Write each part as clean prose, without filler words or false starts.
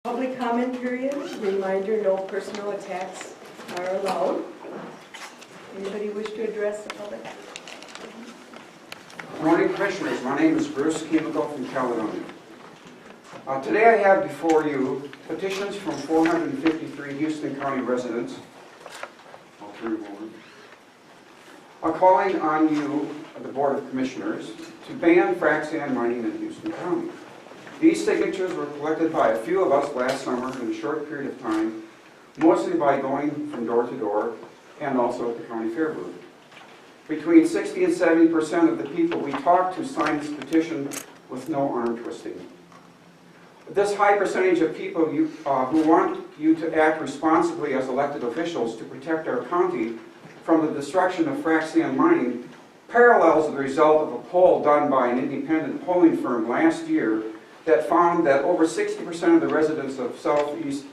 Public comment period. Reminder, no personal attacks are allowed. Anybody wish to address the public? Good morning, Commissioners. My name is Bruce Chemical from Caledonia. Today I have before you petitions from 453 Houston County residents. I'll turn them over. Calling on you, the Board of Commissioners, to ban frac sand mining in Houston County. These signatures were collected by a few of us last summer in a short period of time, mostly by going from door to door and also at the county fair booth. Between 60 and 70% of the people we talked to signed this petition with no arm twisting. This high percentage of people who want you to act responsibly as elected officials to protect our county from the destruction of frac sand mining parallels the result of a poll done by an independent polling firm last year that found that over 60% of the residents of southeast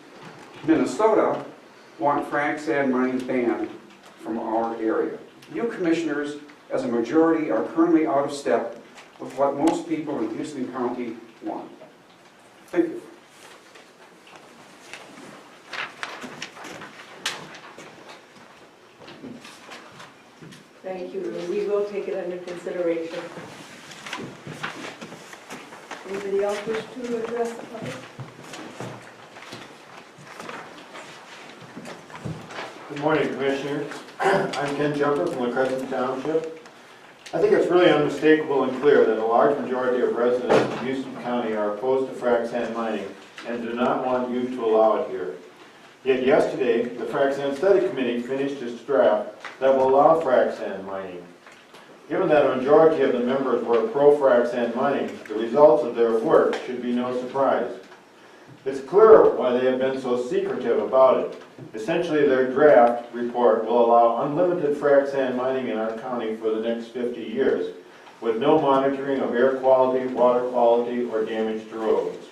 Minnesota want frac sand mining banned from our area. You commissioners, as a majority, are currently out of step with what most people in Houston County want. Thank you. Thank you. We will take it under consideration. Anybody else wish to address the public? Good morning, Commissioners. I'm Ken Jumper from Crescent Township. I think it's really unmistakable and clear that a large majority of residents in Houston County are opposed to frac sand mining and do not want you to allow it here. Yet yesterday, the Frac Sand Study Committee finished its draft that will allow frac sand mining. Given that a majority of the members were pro-frac sand mining, the results of their work should be no surprise. It's clear why they have been so secretive about it. Essentially, their draft report will allow unlimited frac sand mining in our county for the next 50 years, with no monitoring of air quality, water quality, or damage to roads.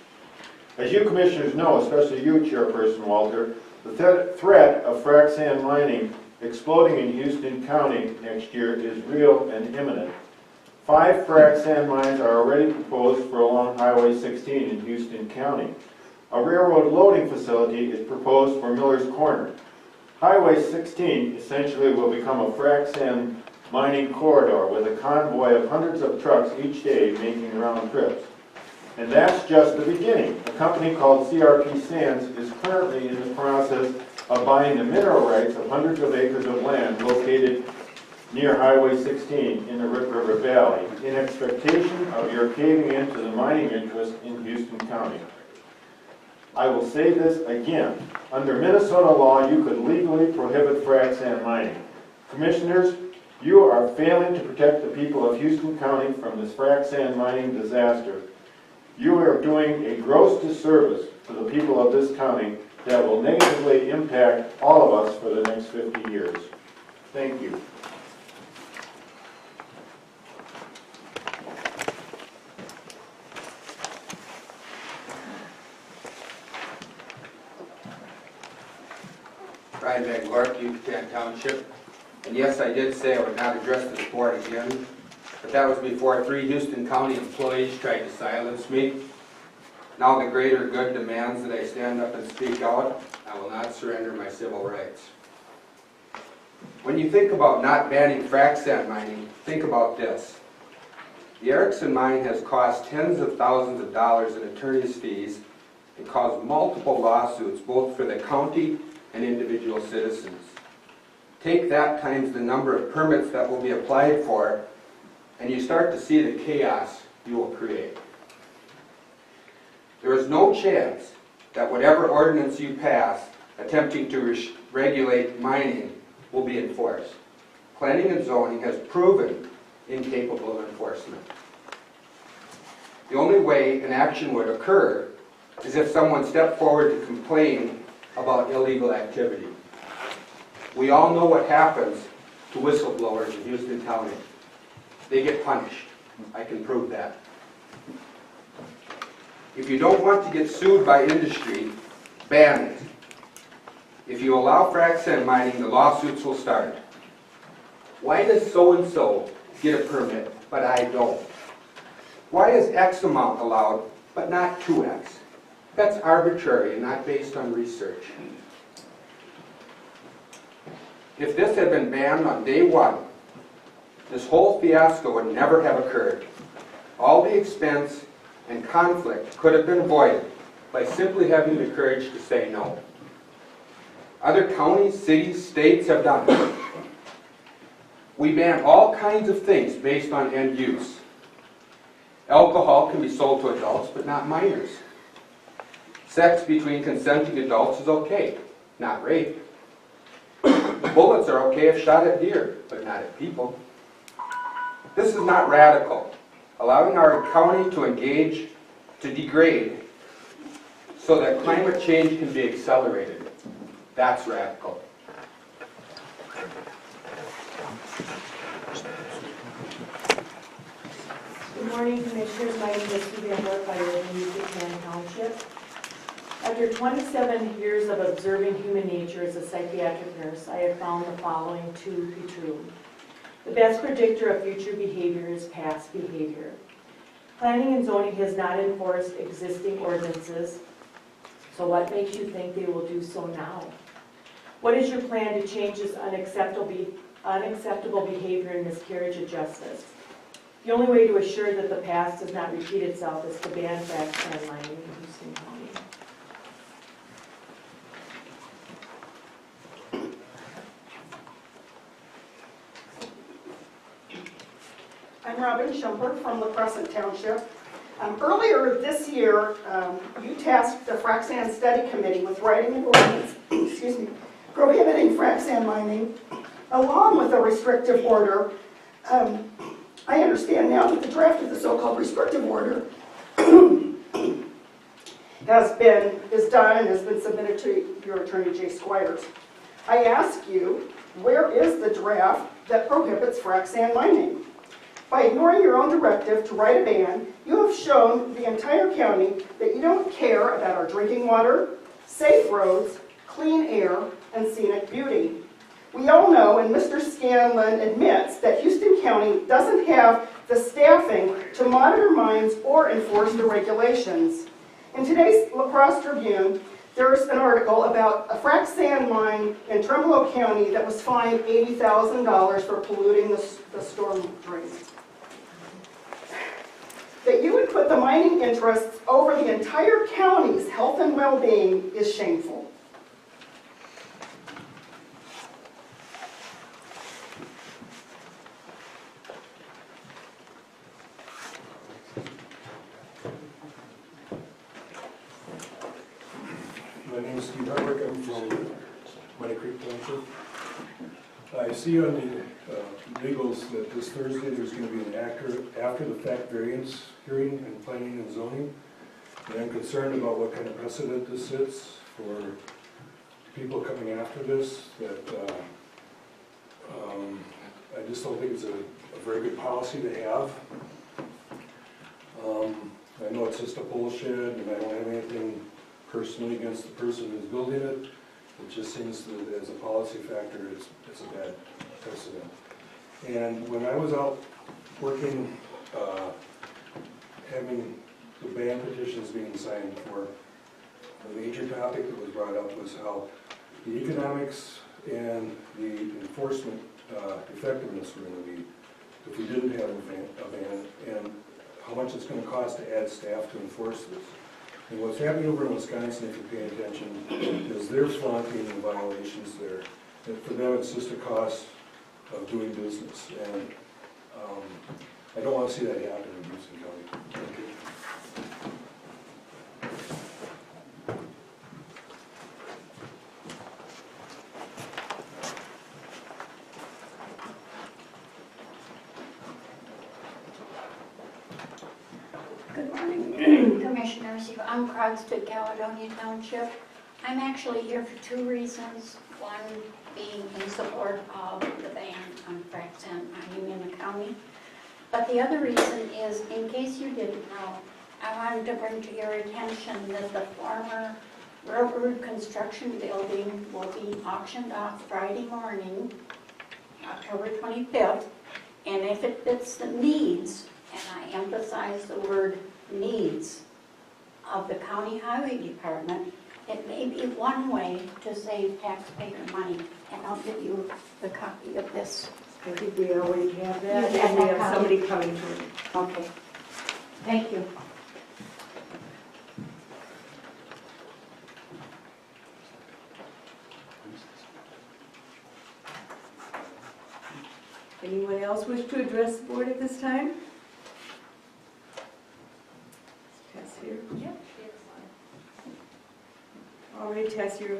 As you commissioners know, especially you, Chairperson Walter, the threat of frac sand mining exploding in Houston County next year is real and imminent. 5 frac sand mines are already proposed for along Highway 16 in Houston County. A railroad loading facility is proposed for Miller's Corner. Highway 16 essentially will become a frac sand mining corridor with a convoy of hundreds of trucks each day making round trips. And that's just the beginning. A company called CRP Sands is currently in the process of buying the mineral rights of hundreds of acres of land located near Highway 16 in the Rip River Valley in expectation of your caving into the mining interest in Houston County. I will say this again. Under Minnesota law, you could legally prohibit frac sand mining. Commissioners, you are failing to protect the people of Houston County from this frac sand mining disaster. You are doing a gross disservice to the people of this county that will negatively impact all of us for the next 50 years. Thank you. Brian McGlark, Yucatan Township. And yes, I did say I would not address this board again, but that was before 3 Houston County employees tried to silence me. Now the greater good demands that I stand up and speak out. I will not surrender my civil rights. When you think about not banning frac sand mining, think about this. The Erickson mine has cost tens of thousands of dollars in attorney's fees and caused multiple lawsuits both for the county and individual citizens. Take that times the number of permits that will be applied for, and you start to see the chaos you will create. There is no chance that whatever ordinance you pass attempting to regulate mining will be enforced. Planning and zoning has proven incapable of enforcement. The only way an action would occur is if someone stepped forward to complain about illegal activity. We all know what happens to whistleblowers in Houston County. They get punished. I can prove that. If you don't want to get sued by industry, ban it. If you allow frac sand mining, the lawsuits will start. Why does so-and-so get a permit, but I don't? Why is X amount allowed, but not 2X? That's arbitrary and not based on research. If this had been banned on day one, this whole fiasco would never have occurred. All the expense and conflict could have been avoided by simply having the courage to say no. Other counties, cities, states have done it. We ban all kinds of things based on end use. Alcohol can be sold to adults, but not minors. Sex between consenting adults is okay, not rape. Bullets are okay if shot at deer, but not at people. This is not radical. Allowing our county to engage, to degrade, so that climate change can be accelerated. That's radical. Good morning, Commissioners. My name is Suzanne Burke. I live in Buchanan Township. After 27 years of observing human nature as a psychiatric nurse, I have found the following to be true. The best predictor of future behavior is past behavior. Planning and zoning has not enforced existing ordinances, so what makes you think they will do so now? What is your plan to change this unacceptable behavior and miscarriage of justice? The only way to assure that the past does not repeat itself is to ban frac sand mining in Houston County. I'm Robin Shumper from La Crescent Township. Earlier this year, you tasked the Frac Sand Study Committee with writing an ordinance prohibiting frac sand mining, along with a restrictive order. I understand now that the draft of the so-called restrictive order is done and has been submitted to your attorney, Jay Squires. I ask you, where is the draft that prohibits frac sand mining? By ignoring your own directive to write a ban, you have shown the entire county that you don't care about our drinking water, safe roads, clean air, and scenic beauty. We all know, and Mr. Scanlon admits, that Houston County doesn't have the staffing to monitor mines or enforce the regulations. In today's La Crosse Tribune, there's an article about a frac sand mine in Trempealeau County that was fined $80,000 for polluting the storm drains. That you would put the mining interests over the entire county's health and well-being is shameful. My name is Steve Hardwick. I'm from Muddy Creek Township. I see on the legals that this Thursday there's going to be an after-the-fact variance hearing in planning and zoning. And I'm concerned about what kind of precedent this sets for people coming after this. That I just don't think it's a very good policy to have. I know it's just a bullshit, and I don't have anything personally against the person who's building it. It just seems that as a policy factor, it's a bad precedent. And when I was out working, having the ban petitions being signed for, the major topic that was brought up was how the economics and the enforcement effectiveness were going to be if we didn't have a ban, and how much it's going to cost to add staff to enforce this. And what's happening over in Wisconsin, if you pay attention, is they're flaunting the violations there. And for them, it's just a cost of doing business. And I don't want to see that happen in Houston County. Thank you. Good morning, Commissioners. I'm Crogston, Caledonia Township. I'm actually here for two reasons. One being in support of the ban on frac sand mining in the county. But the other reason is, in case you didn't know, I wanted to bring to your attention that the former railroad construction building will be auctioned off Friday morning, October 25th. And if it fits the needs, and I emphasize the word needs, of the county highway department, it may be one way to save taxpayer money. And I'll give you the copy of this. I think we already have that, You have and we that have copy? somebody coming to it. Okay. Thank you. Anyone else wish to address the board at this time? Tess here. All right, Tess, you're